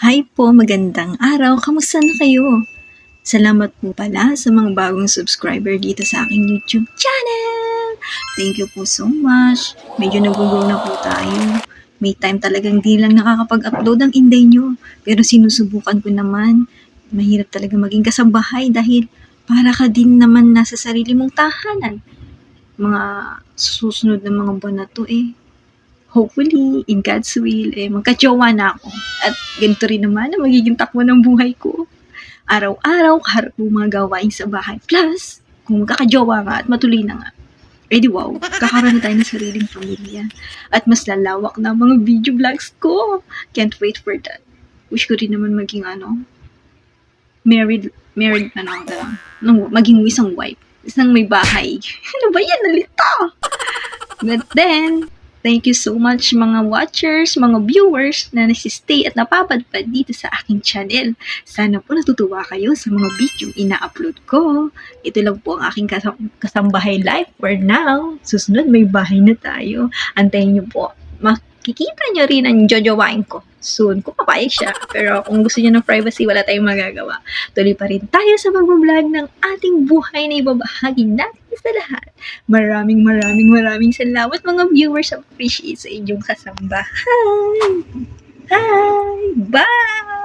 Hi po, magandang araw. Kamusta na kayo? Salamat po pala sa mga bagong subscriber dito sa aking YouTube channel. Thank you po so much. Medyo nag-grow na po tayo. May time talagang di lang nakakapag-upload ang inday nyo. Pero sinusubukan ko naman. Mahirap talaga maging kasambahay dahil para ka din naman nasa sarili mong tahanan. Mga susunod na mga buwan na to hopefully, in God's will, magka-jowa na ako. At ganito rin naman ang magiging takbo ng buhay ko. Araw-araw, kaharap mo mga gawain sa bahay. Plus, kung magkaka-jowa nga at matuloy na nga, di wow, kakaroon na tayo ng sariling pamilya. At mas lalawak na ang mga video vlogs ko. Can't wait for that. Wish ko rin naman maging married, maging isang wife. Isang may bahay. Ano ba yan? Nalita! But then, thank you so much mga watchers, mga viewers na nagsistay at napapadpad dito sa aking channel. Sana po natutuwa kayo sa mga video ina-upload ko. Ito lang po ang aking kasambahay life for now. Susunod may bahay na tayo. Antayin niyo po. Makikita niyo rin ang jojowain ko soon kung papayag siya. Pero kung gusto niyo ng privacy, wala tayong magagawa. Tuloy pa rin tayo sa pag-vlog ng ating buhay na ibabahagi natin sa lahat. Maraming salamat mga viewers. Appreciate sa inyong kasambahay. Hi! Bye!